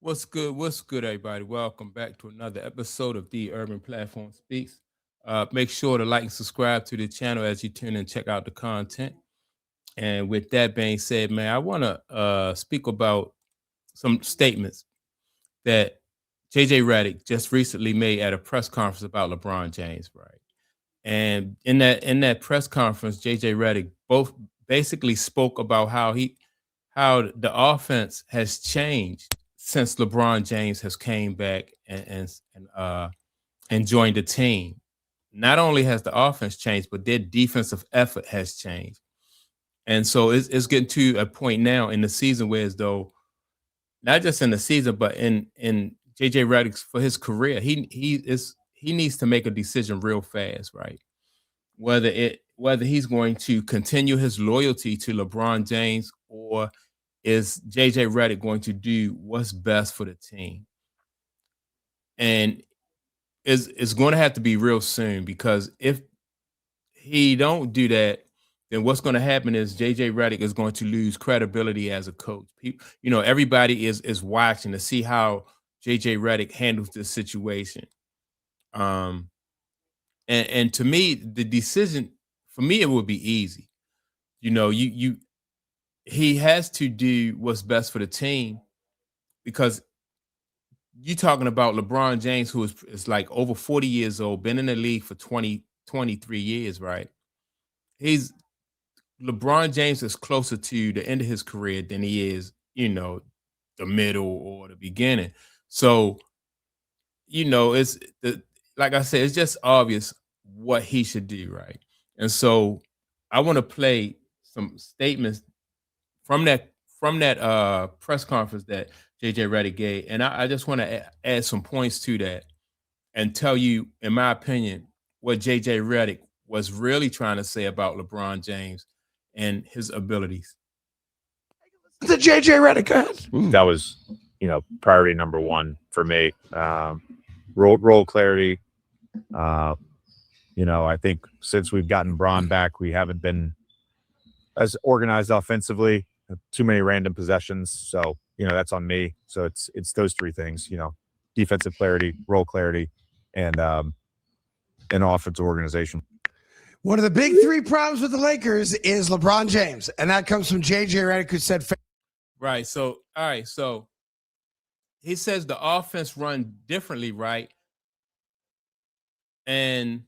What's good? What's good, everybody? Welcome back to another episode of The Urban Platform Speaks. Make sure to like and subscribe to the channel as you tune and check out the content. And with that being said, man, I want to speak about some statements that JJ Redick just recently made at a press conference about LeBron James, right? And in that press conference, JJ Redick both basically spoke about how the offense has changed since LeBron James has came back and joined the team. Not only has the offense changed, but their defensive effort has changed. And so it's getting to a point now in the season where, as though not just in the season, but in JJ Redick's for his career, he needs to make a decision real fast, right? Whether he's going to continue his loyalty to LeBron James, or is JJ Redick going to do what's best for the team? And it's going to have to be real soon, because if he don't do that, then what's going to happen is JJ Redick is going to lose credibility as a coach. People, everybody is watching to see how JJ Redick handles this situation. Um, and to me, the decision for me, it would be easy. You he has to do what's best for the team, because you talking about LeBron James, who is like over 40 years old, been in the league for 23 years, right? He's LeBron James is closer to the end of his career than he is, the middle or the beginning. So, it's like I said, it's just obvious what he should do, right? And so I want to play some statements from that press conference that JJ Redick gave, and I just want to add some points to that and tell you, in my opinion, what JJ Redick was really trying to say about LeBron James and his abilities. The JJ Redick, go ahead. That was, priority number one for me. Role clarity. I think since we've gotten Braun back, we haven't been as organized offensively. Too many random possessions. So, that's on me. So it's those three things, defensive clarity, role clarity, and offensive organization. One of the big three problems with the Lakers is LeBron James, and that comes from JJ Redick, who said, right. So, all right. So he says the offense run differently, right? And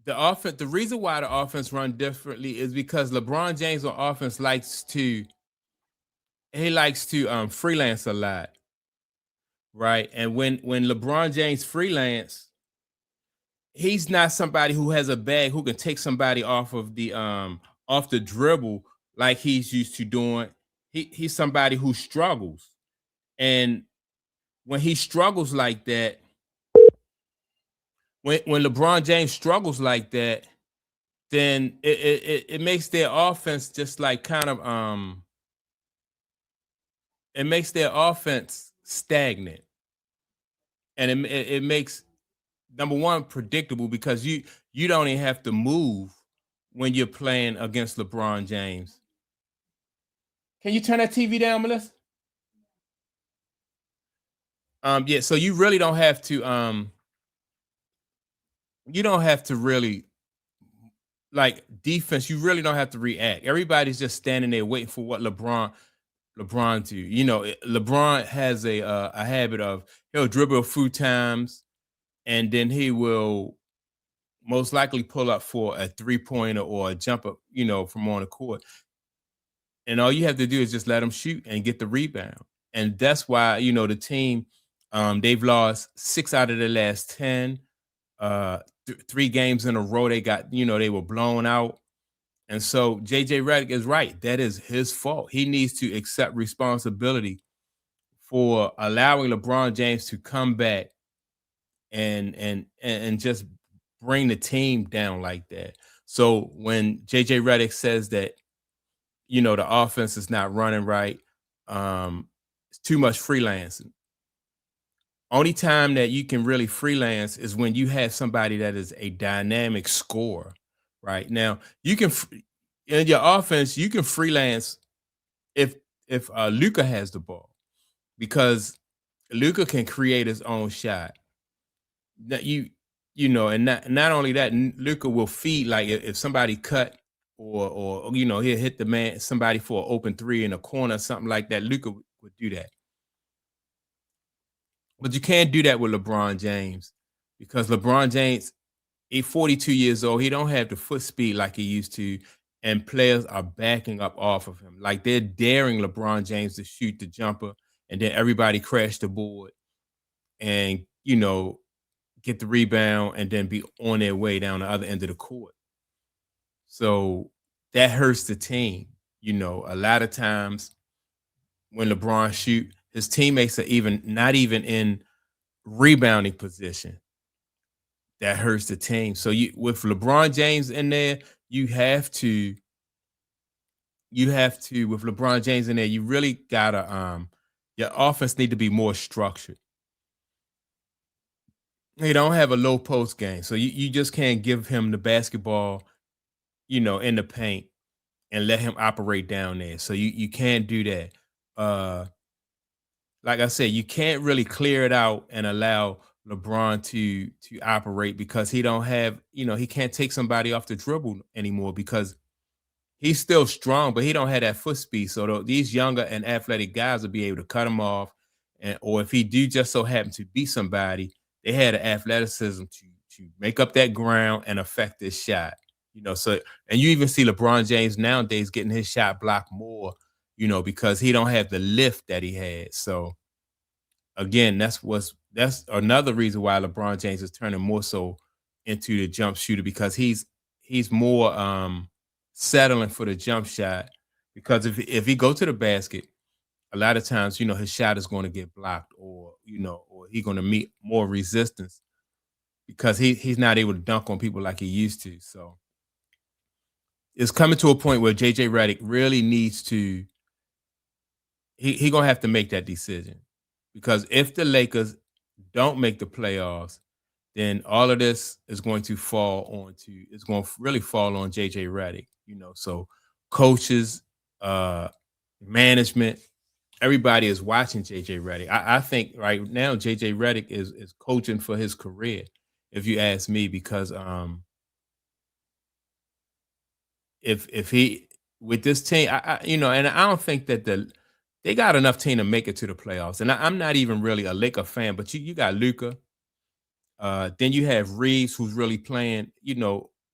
the reason why the offense run differently is because LeBron James on offense likes to freelance a lot, right? And when LeBron James freelance, he's not somebody who has a bag who can take somebody off the dribble like he's used to doing. He's somebody who struggles, and when he struggles like that, when LeBron James struggles like that, then it makes their offense just like kind of it makes their offense stagnant, and it makes, number one, predictable, because you don't even have to move when you're playing against LeBron James. Can you turn that TV down, Melissa? Yeah, so you really don't have to really, like, defense, you really don't have to react. Everybody's just standing there waiting for what LeBron to. LeBron has a habit of, he'll dribble a few times, and then he will most likely pull up for a 3-pointer or a jumper, from on the court. And all you have to do is just let him shoot and get the rebound. And that's why, the team, they've lost 6 out of the last 10. 3 games in a row they got, they were blown out. And so JJ Redick is right. That is his fault. He needs to accept responsibility for allowing LeBron James to come back and just bring the team down like that. So when JJ Redick says that, the offense is not running right, it's too much freelancing. Only time that you can really freelance is when you have somebody that is a dynamic scorer. Right now, you can in your offense, you can freelance if Luka has the ball. because Luka can create his own shot. That and not only that, Luka will feed, like if somebody cut or he'll hit the man somebody for an open three in a corner, something like that. Luka would do that. But you can't do that with LeBron James, because LeBron James, he's 42 years old. He don't have the foot speed like he used to, and players are backing up off of him. Like they're daring LeBron James to shoot the jumper, and then everybody crash the board and get the rebound and then be on their way down the other end of the court. So that hurts the team. A lot of times when LeBron shoot, his teammates are not even in rebounding position. That hurts the team. So with LeBron James in there, you have to with LeBron James in there, you really gotta your offense need to be more structured. They don't have a low post game, so you just can't give him the basketball, in the paint and let him operate down there. So you can't do that. Like I said, you can't really clear it out and allow LeBron to operate, because he don't have, he can't take somebody off the dribble anymore, because he's still strong, but he don't have that foot speed. So these younger and athletic guys will be able to cut him off, or if he do just so happen to beat somebody, they had the athleticism to make up that ground and affect this shot. So, and you even see LeBron James nowadays getting his shot blocked more, because he don't have the lift that he had. So again, that's another reason why LeBron James is turning more so into the jump shooter, because he's more settling for the jump shot, because if he go to the basket, a lot of times, his shot is going to get blocked, or he's going to meet more resistance, because he's not able to dunk on people like he used to. So it's coming to a point where JJ Redick really needs to, he going to have to make that decision, because if the Lakers don't make the playoffs, then all of this is going to it's going to really fall on JJ Redick, so coaches, management, everybody is watching JJ Redick. I think right now JJ Redick is coaching for his career, if you ask me, because if he with this team, and I don't think that they got enough team to make it to the playoffs. And I'm not even really a Laker fan, but you got Luka. Then you have Reeves, who's really playing,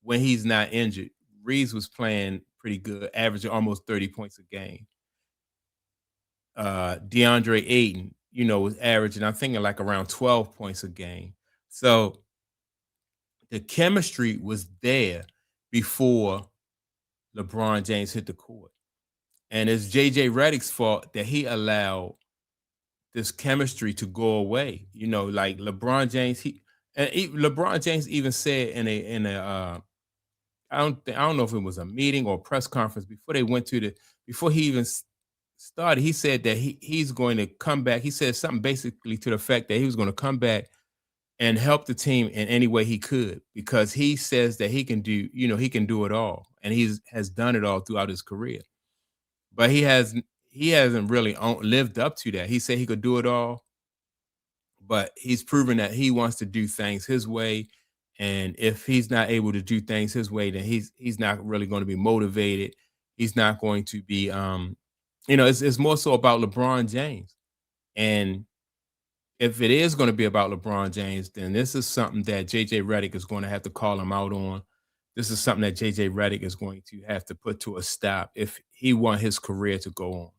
when he's not injured. Reeves was playing pretty good, averaging almost 30 points a game. DeAndre Ayton, was averaging, I'm thinking, like around 12 points a game. So the chemistry was there before LeBron James hit the court. And it's JJ Redick's fault that he allowed this chemistry to go away. Like LeBron James, LeBron James even said in a I don't know if it was a meeting or a press conference before they went before he even started, he said that he's going to come back. He said something basically to the fact that he was going to come back and help the team in any way he could, because he says that he can do it all, and has done it all throughout his career. But he hasn't really lived up to that. He said he could do it all, but he's proven that he wants to do things his way. And if he's not able to do things his way, then he's not really going to be motivated. He's not going to be, it's more so about LeBron James. And if it is going to be about LeBron James, then this is something that JJ Redick is going to have to call him out on. This is something that JJ Redick is going to have to put to a stop if he wants his career to go on.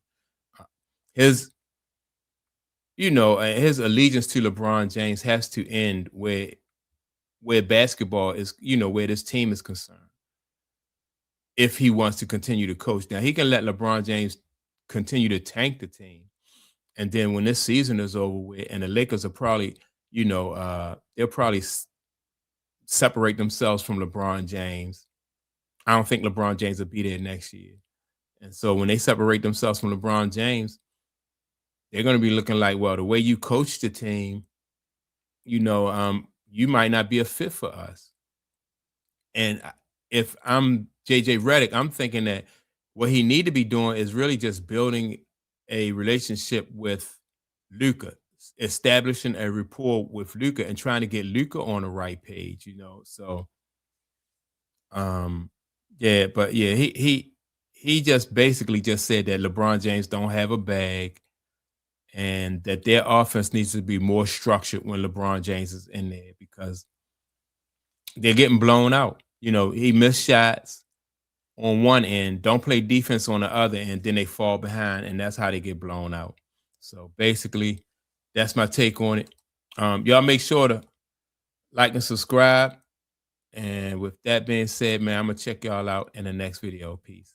His allegiance to LeBron James has to end where basketball is, where this team is concerned. If he wants to continue to coach. Now, he can let LeBron James continue to tank the team. And then when this season is over with, and the Lakers are probably, they'll probably separate themselves from LeBron James. I don't think LeBron James will be there next year. And so when they separate themselves from LeBron James, they're going to be looking like, well, the way you coach the team, you might not be a fit for us. And if I'm JJ Redick, I'm thinking that what he need to be doing is really just building a relationship with Luka, establishing a rapport with Luka and trying to get Luka on the right page, you know. So yeah, but yeah, he just basically just said that LeBron James don't have a bag and that their offense needs to be more structured when LeBron James is in there because they're getting blown out. You know, he missed shots on one end, don't play defense on the other end, then they fall behind, and that's how they get blown out. So basically, that's my take on it. Y'all make sure to like and subscribe. And with that being said, man, I'm gonna check y'all out in the next video. Peace.